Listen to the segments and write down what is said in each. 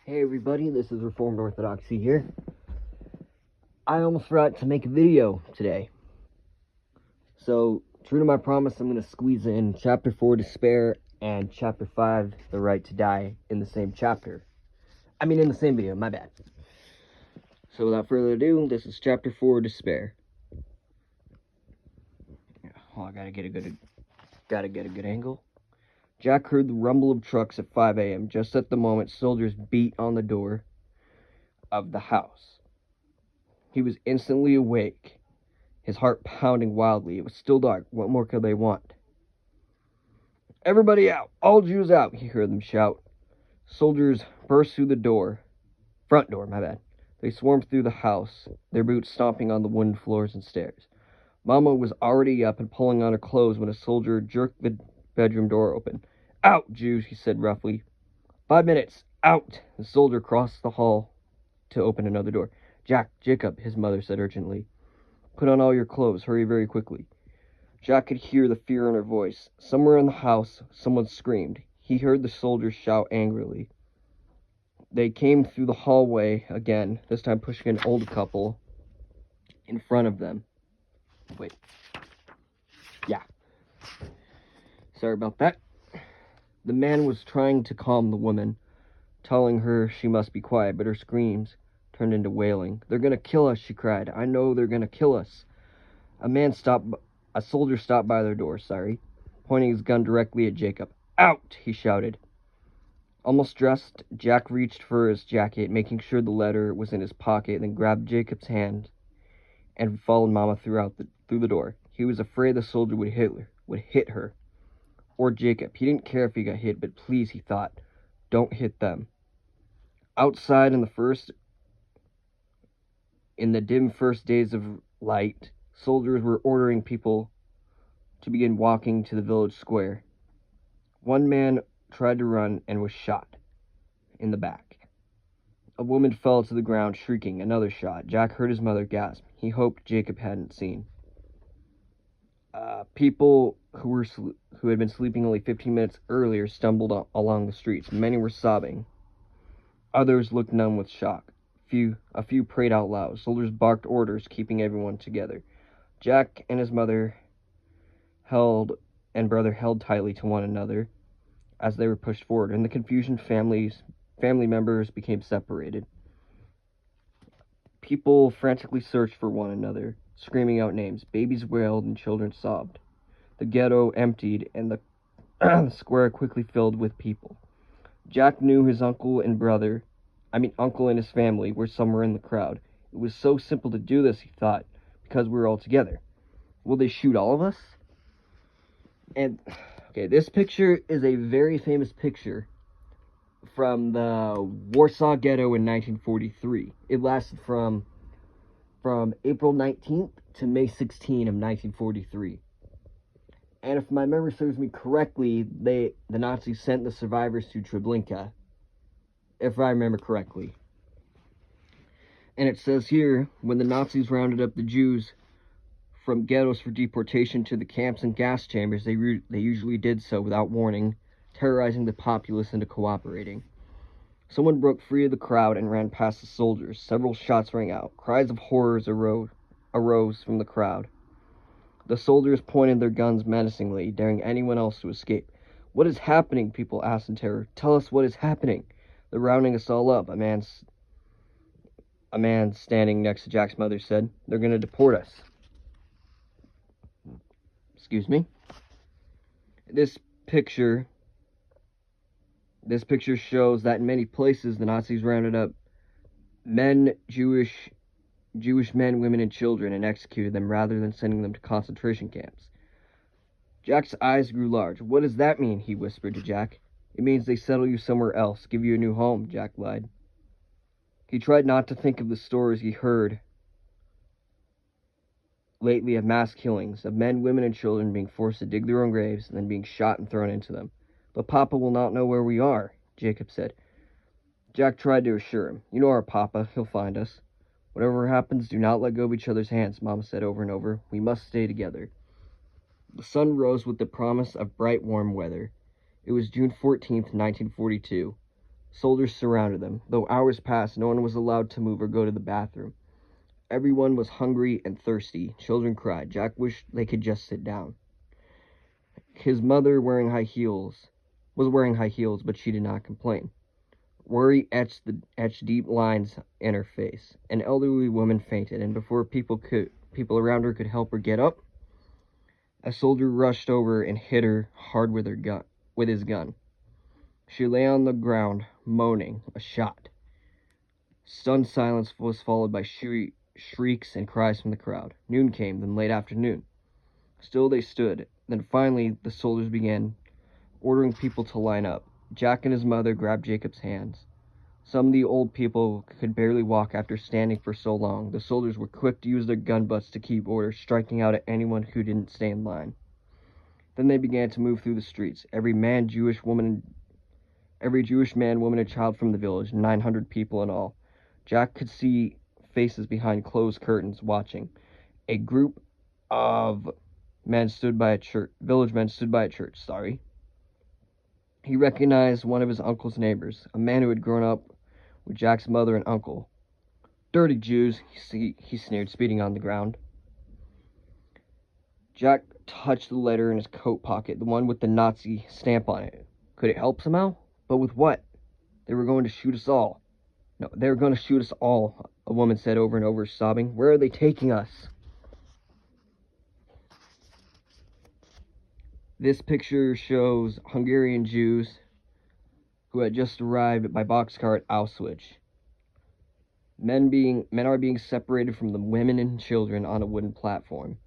Hey everybody, this is Reformed Orthodoxy here. I almost forgot to make a video today. So, true to my promise, I'm going to squeeze in Chapter 4, Despair, and Chapter 5, The Right to Die, in the same chapter. In the same video, my bad. So without further ado, this is Chapter 4, Despair. Oh, I gotta get a good angle. Jack heard the rumble of trucks at 5 a.m. Just at the moment soldiers beat on the door of the house. He was instantly awake, his heart pounding wildly. It was still dark. What more could they want? "Everybody out! All Jews out!" he heard them shout. Soldiers burst through the front door, my bad. They swarmed through the house, their boots stomping on the wooden floors and stairs. Mama was already up and pulling on her clothes when a soldier jerked the bedroom door open. "Out, Jews," he said roughly. 5 minutes. Out! The soldier crossed the hall to open another door. Jacob," his mother said urgently. "Put on all your clothes. Hurry very quickly." Jack could hear the fear in her voice. Somewhere in the house, someone screamed. He heard the soldiers shout angrily. They came through the hallway again, this time pushing an old couple in front of them. Wait. Yeah. Sorry about that. The man was trying to calm the woman, telling her she must be quiet, but her screams turned into wailing. "They're gonna kill us," she cried. "I know they're gonna kill us." A soldier stopped by their door, pointing his gun directly at Jacob. "Out!" he shouted. Almost dressed, Jack reached for his jacket, making sure the letter was in his pocket, then grabbed Jacob's hand and followed Mama through the door. He was afraid the soldier would hit her. Or Jacob. He didn't care if he got hit, but please, he thought, don't hit them. Outside in the dim first days of light, soldiers were ordering people to begin walking to the village square. One man tried to run and was shot in the back. A woman fell to the ground, shrieking. Another shot. Jack heard his mother gasp. He hoped Jacob hadn't seen. People who had been sleeping only 15 minutes earlier stumbled along the streets. Many were sobbing. Others looked numb with shock. A few prayed out loud. Soldiers barked orders, keeping everyone together. Jack and his mother and brother held tightly to one another as they were pushed forward. In the confusion, family members became separated. People frantically searched for one another, screaming out names. Babies wailed and children sobbed. The ghetto emptied, and the square quickly filled with people. Jack knew his uncle and his family were somewhere in the crowd. It was so simple to do this, he thought, because we were all together. Will they shoot all of us? And, okay, this picture is a very famous picture from the Warsaw Ghetto in 1943. It lasted from April 19th to May 16 of 1943. And if my memory serves me correctly, the Nazis sent the survivors to Treblinka, if I remember correctly. And it says here, when the Nazis rounded up the Jews from ghettos for deportation to the camps and gas chambers, they usually did so without warning, terrorizing the populace into cooperating. Someone broke free of the crowd and ran past the soldiers. Several shots rang out. Cries of horror arose from the crowd. The soldiers pointed their guns menacingly, daring anyone else to escape. "What is happening?" people asked in terror. "Tell us what is happening." "They're rounding us all up," a man standing next to Jack's mother said. "They're going to deport us." Excuse me. This picture shows that in many places the Nazis rounded up Jewish men, women, and children and executed them rather than sending them to concentration camps. Jack's eyes grew large. "What does that mean?" he whispered to Jack. "It means they settle you somewhere else, give you a new home," Jack lied. He tried not to think of the stories he heard lately of mass killings, of men, women, and children being forced to dig their own graves and then being shot and thrown into them. "But Papa will not know where we are," Jacob said. Jack tried to assure him. "You know our Papa. He'll find us." "Whatever happens, do not let go of each other's hands," Mama said over and over. "We must stay together." The sun rose with the promise of bright, warm weather. It was June 14th, 1942. Soldiers surrounded them. Though hours passed, no one was allowed to move or go to the bathroom. Everyone was hungry and thirsty. Children cried. Jack wished they could just sit down. His mother, was wearing high heels, but she did not complain. Worry etched deep lines in her face. An elderly woman fainted, and before people around her could help her get up, a soldier rushed over and hit her hard with his gun. She lay on the ground, moaning. A shot. Stunned silence was followed by shrieks and cries from the crowd. Noon came, then late afternoon. Still they stood. Then finally the soldiers began ordering people to line up. Jack and his mother grabbed Jacob's hands. Some of the old people could barely walk after standing for so long. The soldiers were quick to use their gun butts to keep order, striking out at anyone who didn't stay in line. Then they began to move through the streets. Every Jewish man, woman, and child from the village, 900 people in all. Jack could see faces behind closed curtains watching. A group of village men stood by a church, He recognized one of his uncle's neighbors, a man who had grown up with Jack's mother and uncle. Dirty Jews, he sneered, spitting on the ground. Jack touched the letter in his coat pocket, the one with the Nazi stamp on it. Could it help somehow? But with what? They were going to shoot us all. No, they were going to shoot us all, a woman said over and over, sobbing. Where are they taking us? This picture shows Hungarian Jews who had just arrived by boxcar at Auschwitz. Men are being separated from the women and children on a wooden platform.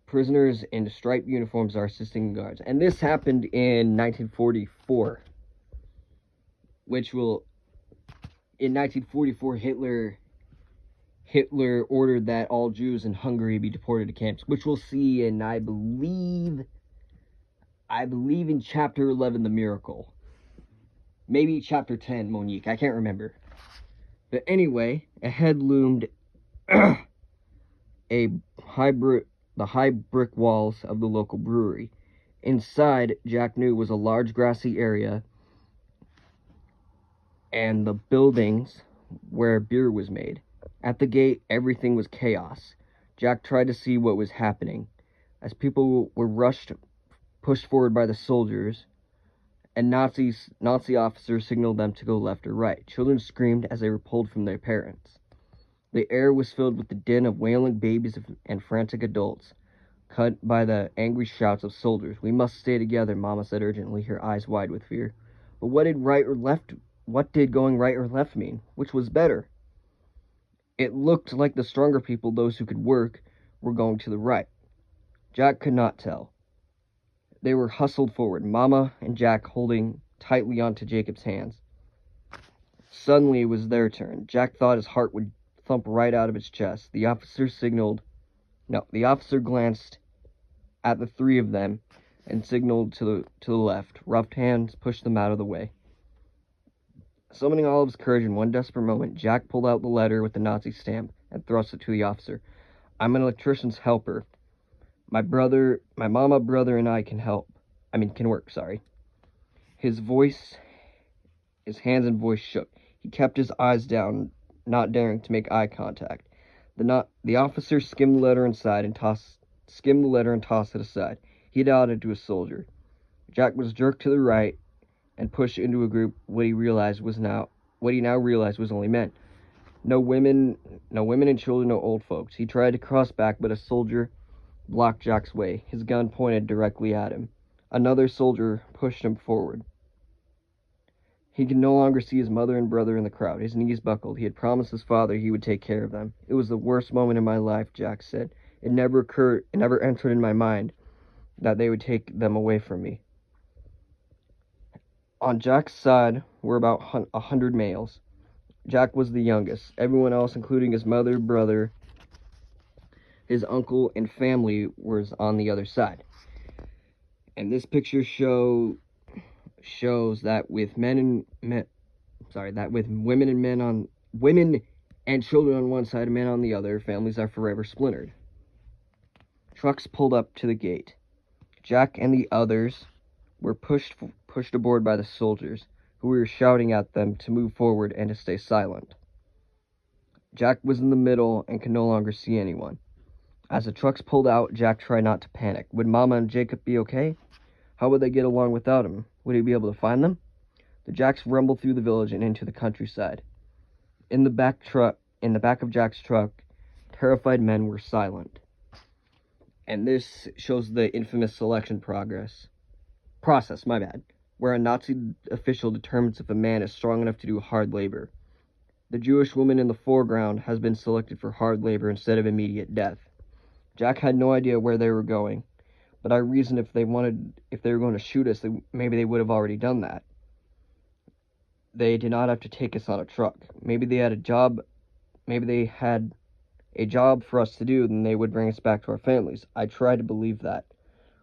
Prisoners in striped uniforms are assisting guards. And this happened in 1944, in 1944, Hitler ordered that all Jews in Hungary be deported to camps, which we'll see in, I believe in chapter 11, The Miracle. Maybe chapter 10, Monique, I can't remember. But anyway, ahead loomed the high brick walls of the local brewery. Inside, Jack knew, was a large grassy area and the buildings where beer was made. At the gate, everything was chaos. Jack tried to see what was happening. As people were pushed forward by the soldiers, and Nazi officers signaled them to go left or right. Children screamed as they were pulled from their parents. The air was filled with the din of wailing babies and frantic adults, cut by the angry shouts of soldiers. We must stay together, Mama said urgently, her eyes wide with fear. But what did going right or left mean? Which was better? It looked like the stronger people, those who could work, were going to the right. Jack could not tell. They were hustled forward, Mama and Jack holding tightly onto Jacob's hands. Suddenly it was their turn. Jack thought his heart would thump right out of his chest. The officer glanced at the three of them and signaled to the left. Rough hands pushed them out of the way. Summoning all of his courage in one desperate moment, Jack pulled out the letter with the Nazi stamp and thrust it to the officer. I'm an electrician's helper. My mama, brother, and I can work. His hands and voice shook. He kept his eyes down, not daring to make eye contact. The officer skimmed the letter and tossed it aside. He nodded to a soldier. Jack was jerked to the right and pushed into a group. What he now realized was only men. No women and children, no old folks. He tried to cross back, but a soldier blocked Jack's way, his gun pointed directly at him. Another soldier pushed him forward. He could no longer see his mother and brother in the crowd. His knees buckled. He had promised his father he would take care of them. It was the worst moment in my life, Jack said. It never entered in my mind that they would take them away from me. On Jack's side were about 100 males. Jack was the youngest. Everyone else, including his mother, brother, his uncle, and family, was on the other side. And this picture shows that with women and children on one side and men on the other, families are forever splintered. Trucks pulled up to the gate. Jack and the others were pushed aboard by the soldiers, who were shouting at them to move forward and to stay silent. Jack was in the middle and could no longer see anyone. As the trucks pulled out, Jack tried not to panic. Would Mama and Jacob be okay? How would they get along without him? Would he be able to find them? The Jacks rumbled through the village and into the countryside. In the back of Jack's truck, terrified men were silent. And this shows the infamous selection process, where a Nazi official determines if a man is strong enough to do hard labor. The Jewish woman in the foreground has been selected for hard labor instead of immediate death. Jack had no idea where they were going, but I reasoned if they were going to shoot us, maybe they would have already done that. They did not have to take us on a truck. Maybe they had a job for us to do, then they would bring us back to our families. I tried to believe that.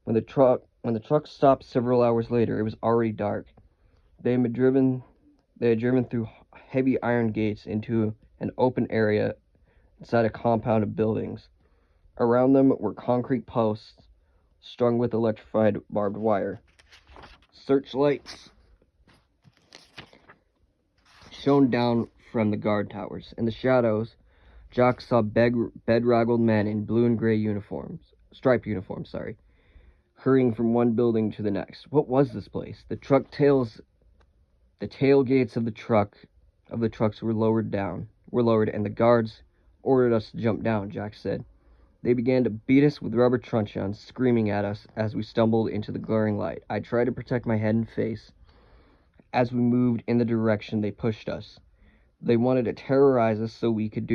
When the truck stopped several hours later, it was already dark. They had driven through heavy iron gates into an open area inside a compound of buildings. Around them were concrete posts strung with electrified barbed wire. Searchlights shone down from the guard towers. In the shadows, Jack saw bedraggled men in blue and gray striped uniforms, hurrying from one building to the next. What was this place? The tailgates of the trucks were lowered, and the guards ordered us to jump down, Jack said. They began to beat us with rubber truncheons, screaming at us as we stumbled into the glaring light. I tried to protect my head and face as we moved in the direction they pushed us. They wanted to terrorize us so we would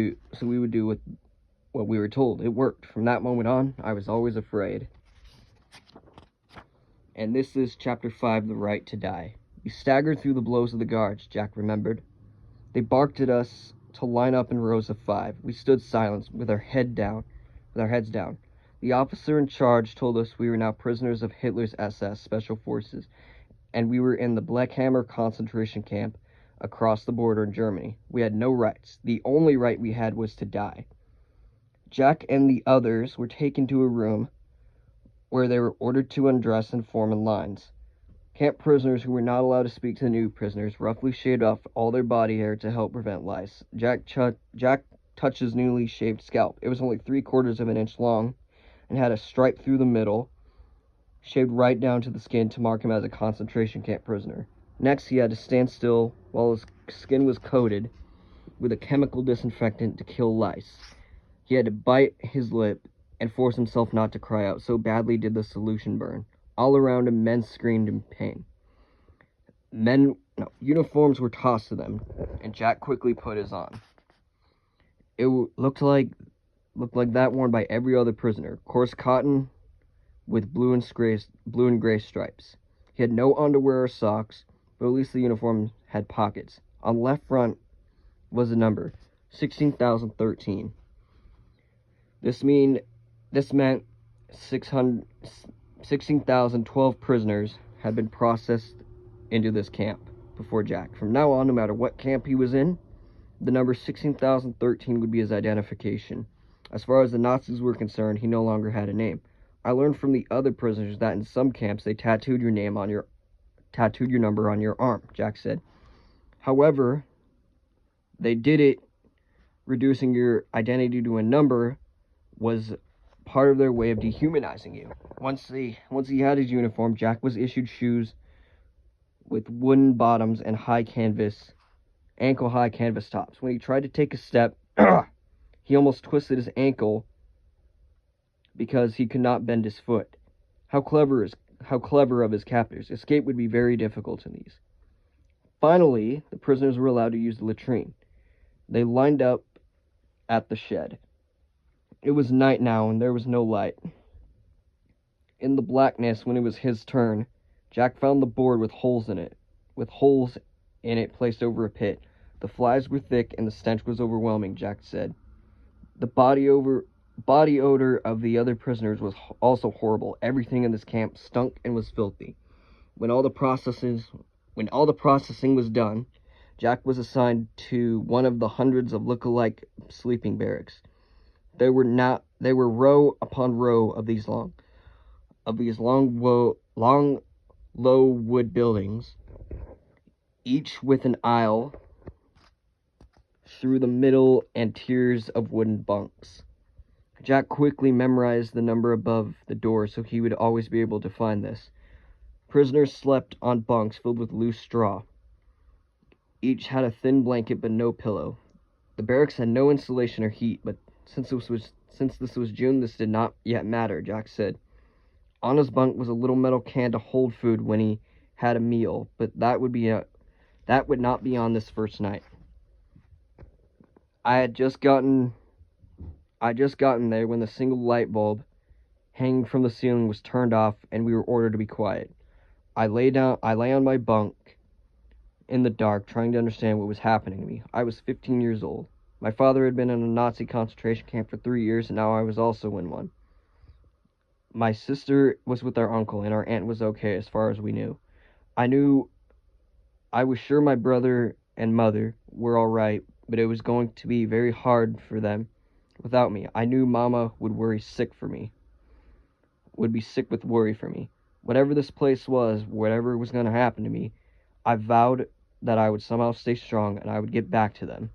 do what we were told. It worked. From that moment on, I was always afraid. And this is Chapter 5, The Right to Die. We staggered through the blows of the guards, Jack remembered. They barked at us to line up in rows of 5. We stood silent, with our heads down. The officer in charge told us we were now prisoners of Hitler's SS Special Forces, and we were in the Bleckhammer concentration camp across the border in Germany. We had no rights. The only right we had was to die. Jack and the others were taken to a room where they were ordered to undress and form in lines. Camp prisoners who were not allowed to speak to the new prisoners roughly shaved off all their body hair to help prevent lice. Jack touched his newly shaved scalp. It was only 3/4 of an inch long and had a stripe through the middle, shaved right down to the skin to mark him as a concentration camp prisoner. Next, he had to stand still while his skin was coated with a chemical disinfectant to kill lice. He had to bite his lip and force himself not to cry out, so badly did the solution burn. All around him, men screamed in pain. Uniforms were tossed to them, and Jack quickly put his on. It looked like that worn by every other prisoner, coarse cotton with blue and gray stripes. He had no underwear or socks, but at least the uniform had pockets. On the left front was a number, 16,013. This meant 16,012 prisoners had been processed into this camp before Jack. From now on, no matter what camp he was in, the number 16,013 would be his identification. As far as the Nazis were concerned, he no longer had a name. I learned from the other prisoners that in some camps they tattooed your number on your arm, Jack said. However, they did it, reducing your identity to a number was part of their way of dehumanizing you. Once he had his uniform, Jack was issued shoes with wooden bottoms and ankle-high canvas tops. When he tried to take a step, he almost twisted his ankle because he could not bend his foot. How clever of his captors. Escape would be very difficult in these. Finally, the prisoners were allowed to use the latrine. They lined up at the shed. It was night now, and there was no light. In the blackness, when it was his turn, Jack found the board with holes in it placed over a pit. The flies were thick, and the stench was overwhelming, Jack said. The body odor of the other prisoners was also horrible. Everything in this camp stunk and was filthy. When all the processing was done, Jack was assigned to one of the hundreds of look-alike sleeping barracks. They were row upon row of these long, low wood buildings. each with an aisle through the middle and tiers of wooden bunks. Jack quickly memorized the number above the door so he would always be able to find this. Prisoners slept on bunks filled with loose straw. Each had a thin blanket but no pillow. The barracks had no insulation or heat, but since this was June, this did not yet matter, Jack said. On his bunk was a little metal can to hold food when he had a meal, but that would not be on this first night. I just gotten there when the single light bulb hanging from the ceiling was turned off and we were ordered to be quiet. I lay on my bunk in the dark, trying to understand what was happening to me. I was 15 years old. My father had been in a Nazi concentration camp for 3 years, and now I was also in one. My sister was with our uncle, and our aunt was okay as far as we knew. I was sure my brother and mother were all right, but it was going to be very hard for them without me. I knew Mama would be sick with worry for me. Whatever this place was, whatever was going to happen to me, I vowed that I would somehow stay strong and I would get back to them.